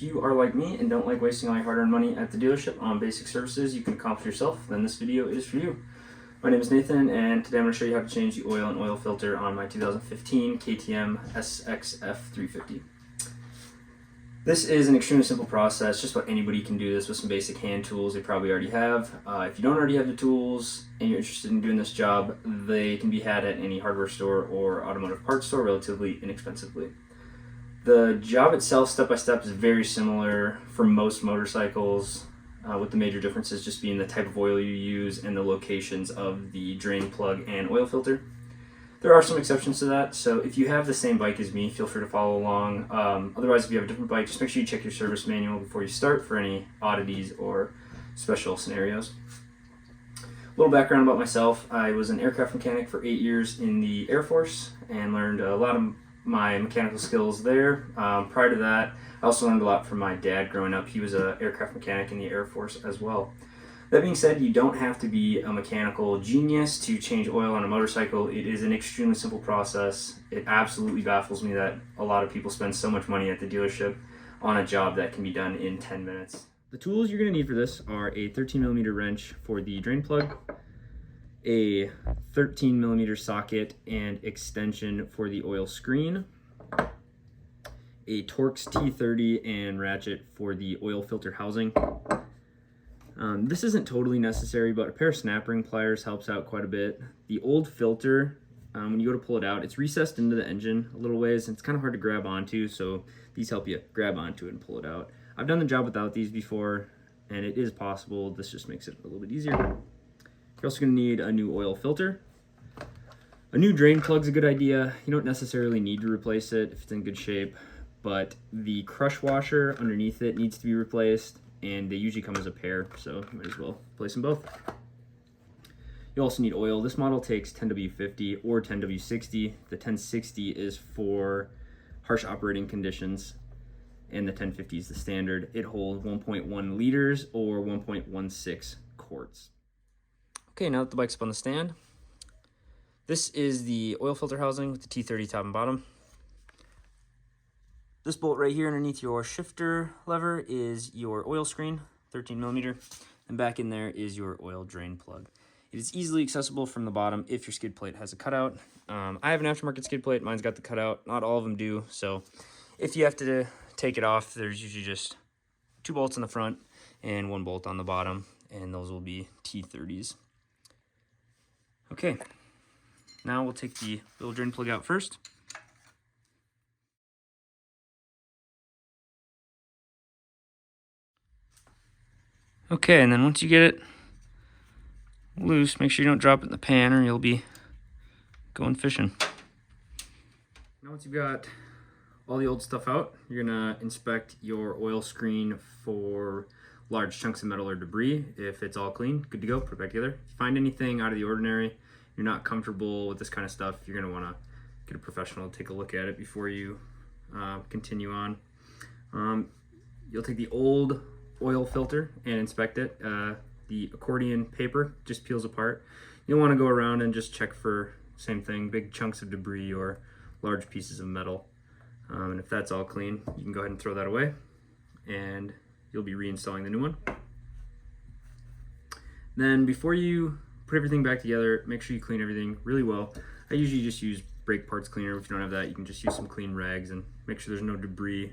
you are like me and don't like wasting all your hard-earned money at the dealership on basic services you can accomplish yourself, then this video is for you. My name is Nathan, and today I'm going to show you how to change the oil and oil filter on my 2015 KTM SXF350. This is an extremely simple process. Just about anybody can do this with some basic hand tools they probably already have. If you don't already have the tools and you're interested in doing this job, they can be had at any hardware store or automotive parts store relatively inexpensively. The job itself, step by step, is very similar for most motorcycles, with the major differences just being the type of oil you use and the locations of the drain plug and oil filter. There are some exceptions to that, so if you have the same bike as me, feel free to follow along. Otherwise, if you have a different bike, just make sure you check your service manual before you start for any oddities or special scenarios. A little background about myself: I was an aircraft mechanic for 8 years in the Air Force and learned a lot of my mechanical skills there. Prior to that, I also learned a lot from my dad growing up. He was an aircraft mechanic in the Air Force as well. That being said, you don't have to be a mechanical genius to change oil on a motorcycle. It is an extremely simple process. It absolutely baffles me that a lot of people spend so much money at the dealership on a job that can be done in 10 minutes. The tools you're going to need for this are a 13mm wrench for the drain plug, a 13mm socket and extension for the oil screen, a Torx T30 and ratchet for the oil filter housing. This isn't totally necessary, but a pair of snap ring pliers helps out quite a bit. The old filter, when you go to pull it out, it's recessed into the engine a little ways, and it's kind of hard to grab onto, so these help you grab onto it and pull it out. I've done the job without these before, and it is possible. This just makes it a little bit easier. You're also going to need a new oil filter. A new drain plug's a good idea. You don't necessarily need to replace it if it's in good shape, but the crush washer underneath it needs to be replaced, and they usually come as a pair, so you might as well place them both. You also need oil. This model takes 10W50 or 10W60. The 1060 is for harsh operating conditions, and the 1050 is the standard. It holds 1.1 liters or 1.16 quarts. Okay, now that the bike's up on the stand, this is the oil filter housing with the T30 top and bottom. This bolt right here underneath your shifter lever is your oil screen, 13mm, and back in there is your oil drain plug. It is easily accessible from the bottom if your skid plate has a cutout. I have an aftermarket skid plate, mine's got the cutout, not all of them do, so if you have to take it off, there's usually just 2 bolts in the front and 1 bolt on the bottom, and those will be T30s. Okay, now we'll take the little drain plug out first. Okay, and then once you get it loose, make sure you don't drop it in the pan or you'll be going fishing. Now once you've got all the old stuff out, you're gonna inspect your oil screen for large chunks of metal or debris. If it's all clean, good to go, put it back together. If you find anything out of the ordinary, you're not comfortable with this kind of stuff, you're gonna wanna get a professional to take a look at it before you continue on. You'll take the old oil filter and inspect it. The accordion paper just peels apart. You'll want to go around and just check for, same thing, big chunks of debris or large pieces of metal. And if that's all clean, you can go ahead and throw that away, and you'll be reinstalling the new one. Then before you put everything back together, make sure you clean everything really well. I usually just use brake parts cleaner. If you don't have that, you can just use some clean rags and make sure there's no debris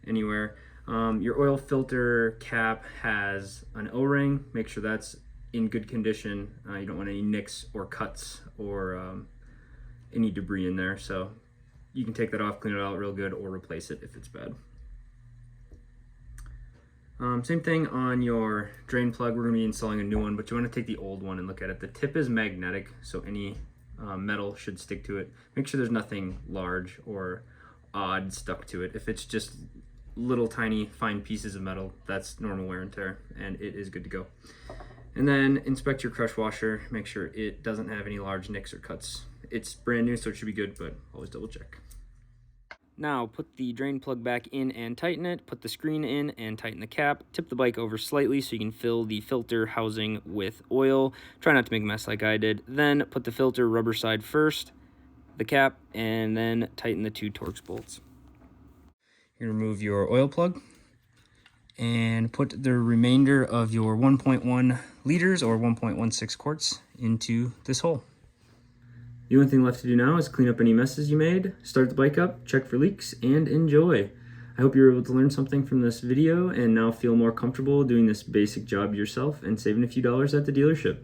anywhere. Your oil filter cap has an O-ring. Make sure that's in good condition. You don't want any nicks or cuts or any debris in there. So you can take that off, clean it out real good, or replace it if it's bad. Same thing on your drain plug. We're going to be installing a new one, but you want to take the old one and look at it. The tip is magnetic, so any metal should stick to it. Make sure there's nothing large or odd stuck to it. If it's just little tiny fine pieces of metal, that's normal wear and tear, and it is good to go. And then inspect your crush washer, make sure it doesn't have any large nicks or cuts. It's brand new, so it should be good, but always double check. Now put the drain plug back in and tighten it, put the screen in and tighten the cap, tip the bike over slightly so you can fill the filter housing with oil. Try not to make a mess like I did. Then put the filter rubber side first, the cap, and then tighten the 2 Torx bolts. You remove your oil plug, and put the remainder of your 1.1 liters or 1.16 quarts into this hole. The only thing left to do now is clean up any messes you made, start the bike up, check for leaks, and enjoy. I hope you were able to learn something from this video and now feel more comfortable doing this basic job yourself and saving a few dollars at the dealership.